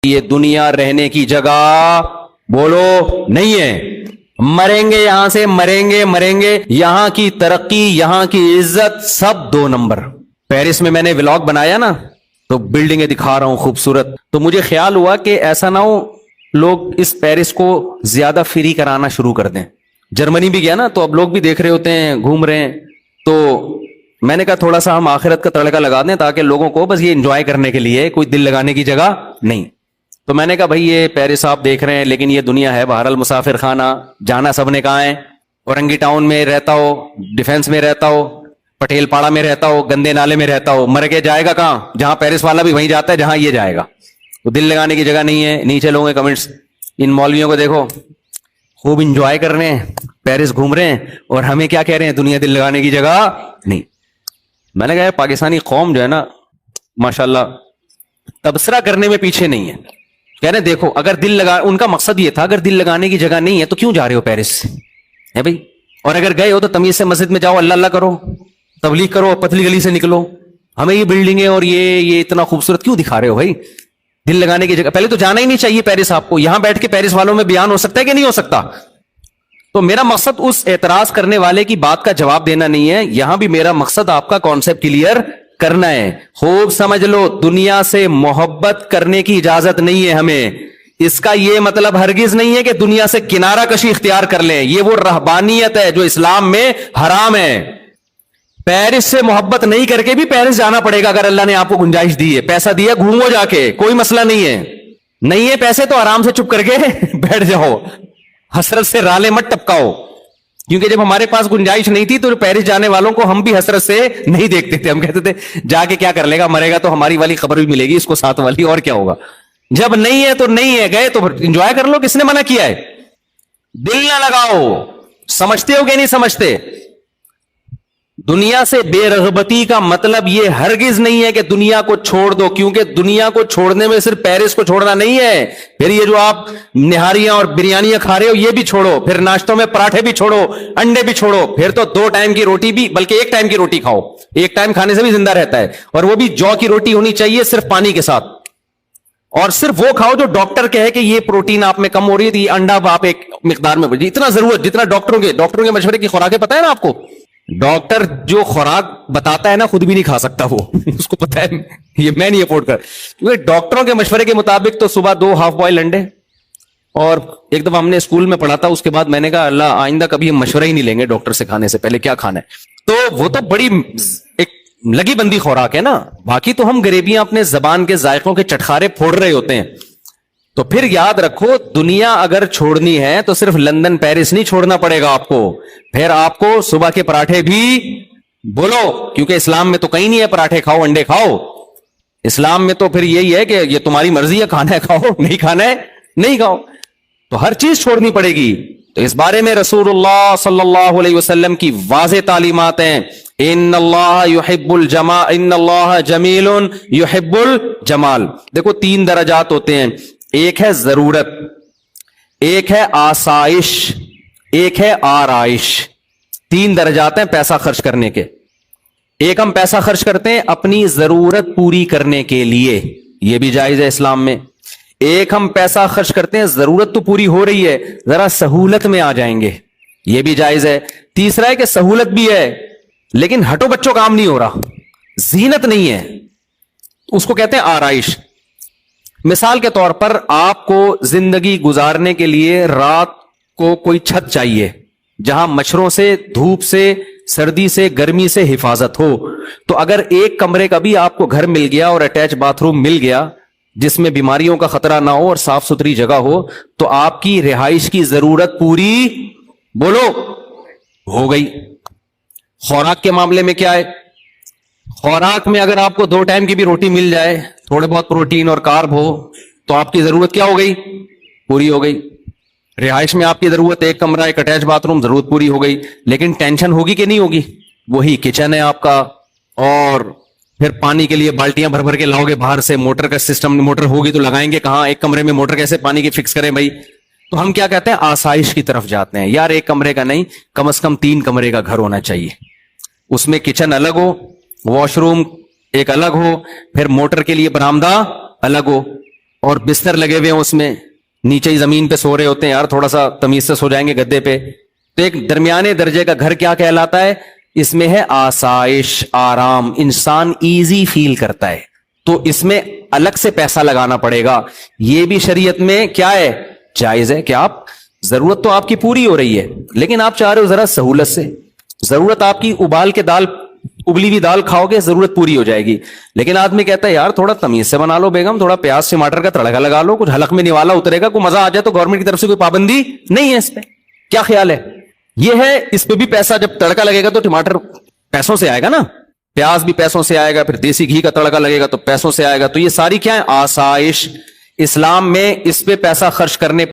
یہ دنیا رہنے کی جگہ بولو نہیں ہے. مریں گے یہاں سے, مریں گے. یہاں کی ترقی, یہاں کی عزت سب 2 نمبر. پیرس میں نے ولاگ بنایا نا, تو بلڈنگیں دکھا رہا ہوں خوبصورت, تو مجھے خیال ہوا کہ ایسا نہ ہو لوگ اس پیرس کو زیادہ فری کرانا شروع کر دیں. جرمنی بھی گیا نا, تو اب لوگ بھی دیکھ رہے ہوتے ہیں, گھوم رہے ہیں, تو میں نے کہا تھوڑا سا ہم آخرت کا تڑکا لگا دیں تاکہ لوگوں کو بس یہ انجوائے کرنے کے لیے, کوئی دل لگانے کی جگہ نہیں. تو میں نے کہا بھائی یہ پیرس آپ دیکھ رہے ہیں, لیکن یہ دنیا ہے بہرحال مسافر خانہ, جانا سب نے کہاں ہے. اورنگی ٹاؤن میں رہتا ہو, ڈیفینس میں رہتا ہو, پٹیل پاڑا میں رہتا ہو, گندے نالے میں رہتا ہو, مر کے جائے گا کہاں؟ جہاں پیرس والا بھی وہیں جاتا ہے جہاں یہ جائے گا. تو دل لگانے کی جگہ نہیں ہے. نیچے لوگوں کے کمنٹس, ان مولویوں کو دیکھو خوب انجوائے کر رہے ہیں, پیرس گھوم رہے ہیں, اور ہمیں کیا کہہ رہے ہیں, دنیا دل لگانے کی جگہ نہیں. میں نے کہا پاکستانی قوم جو ہے نا ماشاءاللہ تبصرہ کرنے میں پیچھے نہیں ہے. کہہ رہے دیکھو اگر دل لگا, ان کا مقصد یہ تھا اگر دل لگانے کی جگہ نہیں ہے تو کیوں جا رہے ہو پیرس ہے بھائی, اور اگر گئے ہو تو تمیز سے مسجد میں جاؤ, اللہ اللہ کرو, تبلیغ کرو, پتلی گلی سے نکلو. ہمیں یہ بلڈنگیں اور یہ اتنا خوبصورت کیوں دکھا رہے ہو بھائی؟ دل لگانے کی جگہ پہلے تو جانا ہی نہیں چاہیے پیرس آپ کو. یہاں بیٹھ کے پیرس والوں میں بیان ہو سکتا ہے کہ نہیں ہو سکتا؟ تو میرا مقصد اس اعتراض کرنے والے کی بات کا جواب دینا نہیں ہے, یہاں بھی میرا مقصد آپ کا کانسیپٹ کلیئر کرنا ہے. خوب سمجھ لو, دنیا سے محبت کرنے کی اجازت نہیں ہے ہمیں. اس کا یہ مطلب ہرگز نہیں ہے کہ دنیا سے کنارہ کشی اختیار کر لیں. یہ وہ رہبانیت ہے جو اسلام میں حرام ہے. پیرس سے محبت نہیں کر کے بھی پیرس جانا پڑے گا اگر اللہ نے آپ کو گنجائش دی ہے, پیسہ دیا, گھومو جا کے, کوئی مسئلہ نہیں ہے. نہیں ہے پیسے تو آرام سے چپ کر کے بیٹھ جاؤ, حسرت سے رالے مت ٹپکاؤ. کیونکہ جب ہمارے پاس گنجائش نہیں تھی تو پیرس جانے والوں کو ہم بھی حسرت سے نہیں دیکھتے تھے. ہم کہتے تھے جا کے کیا کر لے گا, مرے گا تو ہماری والی خبر بھی ملے گی اس کو, ساتھ والی, اور کیا ہوگا. جب نہیں ہے تو نہیں ہے, گئے تو انجوائے کر لو, کس نے منع کیا ہے؟ دل نہ لگاؤ. سمجھتے ہو کہ نہیں سمجھتے؟ دنیا سے بے رغبتی کا مطلب یہ ہرگز نہیں ہے کہ دنیا کو چھوڑ دو, کیونکہ دنیا کو چھوڑنے میں صرف پیرس کو چھوڑنا نہیں ہے. پھر یہ جو آپ نہاریاں اور بریانیاں کھا رہے ہو یہ بھی چھوڑو, پھر ناشتوں میں پراٹھے بھی چھوڑو, انڈے بھی چھوڑو, پھر تو 2 ٹائم کی روٹی بھی, بلکہ 1 ٹائم کی روٹی کھاؤ. 1 ٹائم کھانے سے بھی زندہ رہتا ہے, اور وہ بھی جو کی روٹی ہونی چاہیے صرف پانی کے ساتھ. اور صرف وہ کھاؤ جو ڈاکٹر کہے کہ یہ پروٹین آپ میں کم ہو رہی ہے, یہ انڈا آپ ایک مقدار میں بجے, اتنا ضرورت جتنا ڈاکٹروں کے مشورے کی خوراکیں پتہ ہے نا آپ کو. ڈاکٹر جو خوراک بتاتا ہے نا خود بھی نہیں کھا سکتا وہ اس کو پتا ہے, یہ میں نہیں افورڈ کر, کیونکہ ڈاکٹروں کے مشورے کے مطابق تو صبح 2 ہاف بوائل انڈے. اور ایک دفعہ ہم نے اسکول میں پڑھا تھا, اس کے بعد میں نے کہا اللہ آئندہ کبھی ہم مشورہ ہی نہیں لیں گے ڈاکٹر سے کھانے سے پہلے کیا کھانا ہے. تو وہ تو بڑی ایک لگی بندی خوراک ہے نا. باقی تو ہم غریبیاں اپنے زبان کے ذائقوں کے چٹخارے پھوڑ رہے ہوتے ہیں. تو پھر یاد رکھو, دنیا اگر چھوڑنی ہے تو صرف لندن پیرس نہیں چھوڑنا پڑے گا آپ کو, پھر آپ کو صبح کے پراٹھے بھی بولو, کیونکہ اسلام میں تو کہیں نہیں ہے پراٹھے کھاؤ انڈے کھاؤ. اسلام میں تو پھر یہی ہے کہ یہ تمہاری مرضی ہے, کھانا ہے کھاؤ, نہیں کھانا ہے نہیں کھاؤ. تو ہر چیز چھوڑنی پڑے گی. تو اس بارے میں رسول اللہ صلی اللہ علیہ وسلم کی واضح تعلیمات ہیں, ان اللہ یحب الجمال, ان اللہ جمیل یحب الجمال. دیکھو 3 درجات ہوتے ہیں, ایک ہے ضرورت, ایک ہے آسائش, ایک ہے آرائش. 3 درجات ہیں پیسہ خرچ کرنے کے. ایک ہم پیسہ خرچ کرتے ہیں اپنی ضرورت پوری کرنے کے لیے, یہ بھی جائز ہے اسلام میں. ایک ہم پیسہ خرچ کرتے ہیں ضرورت تو پوری ہو رہی ہے, ذرا سہولت میں آ جائیں گے, یہ بھی جائز ہے. تیسرا ہے کہ سہولت بھی ہے لیکن ہٹو بچوں کام نہیں ہو رہا, زینت نہیں ہے, اس کو کہتے ہیں آرائش. مثال کے طور پر آپ کو زندگی گزارنے کے لیے رات کو کوئی چھت چاہیے جہاں مچھروں سے, دھوپ سے, سردی سے, گرمی سے حفاظت ہو. تو اگر ایک کمرے کا بھی آپ کو گھر مل گیا اور اٹیچ باتھ روم مل گیا جس میں بیماریوں کا خطرہ نہ ہو اور صاف ستھری جگہ ہو, تو آپ کی رہائش کی ضرورت پوری بولو ہو گئی. خوراک کے معاملے میں کیا ہے؟ خوراک میں اگر آپ کو 2 ٹائم کی بھی روٹی مل جائے, تھوڑے بہت پروٹین اور کارب ہو, تو آپ کی ضرورت کیا ہو گئی؟ پوری ہو گئی. رہائش میں آپ کی ضرورت 1 کمرہ, 1 اٹیچ باتھ روم, ضرورت پوری ہو گئی. لیکن ٹینشن ہوگی کہ نہیں ہوگی؟ وہی کچن ہے آپ کا, اور پھر پانی کے لیے بالٹیاں بھر بھر کے لاؤ گے باہر سے, موٹر کا سسٹم, موٹر ہوگی تو لگائیں گے کہاں, 1 کمرے میں موٹر کیسے پانی کی فکس کریں بھائی. تو ہم کیا کہتے ہیں, آسائش کی طرف جاتے ہیں. یار 1 کمرے کا نہیں, کم از کم 3 کمرے کا گھر ہونا چاہیے. اس میں کچن الگ ہو, واش روم ایک الگ ہو, پھر موٹر کے لیے برآمدہ الگ ہو. اور بستر لگے ہوئے ہیں اس میں, نیچے ہی زمین پہ سو رہے ہوتے ہیں, یار تھوڑا سا تمیز سے سو جائیں گے گدے پہ. تو ایک درمیانے درجے کا گھر کیا کہلاتا ہے؟ اس میں ہے آسائش, آرام, انسان ایزی فیل کرتا ہے. تو اس میں الگ سے پیسہ لگانا پڑے گا. یہ بھی شریعت میں کیا ہے؟ جائز ہے کہ آپ, ضرورت تو آپ کی پوری ہو رہی ہے لیکن آپ چاہ رہے ہو ذرا سہولت سے, ضرورت آپ کی ابال کے دال, ابلی ہوئی دال کھاؤ گے ضرورت پوری ہو جائے گی. لیکن آدمی کہتا ہے یار تھوڑا تمیز سے بنا لو بیگم, تھوڑا پیاز ٹماٹر کا تڑکا لگا لو, کچھ حلق میں نوالا اترے گا, کوئی مزہ آ جائے تو گورنمنٹ کی طرف سے کوئی پابندی نہیں ہے اس پہ. کیا خیال ہے؟ یہ ہے, اس پہ بھی پیسہ, جب تڑکا لگے گا تو ٹماٹر پیسوں سے آئے گا نا, پیاز بھی پیسوں سے آئے گا, پھر دیسی گھی کا تڑکا لگے گا تو پیسوں سے آئے گا. تو یہ ساری کیا ہے؟ آسائش. اسلام میں اس پہ پیسہ خرچ کرنے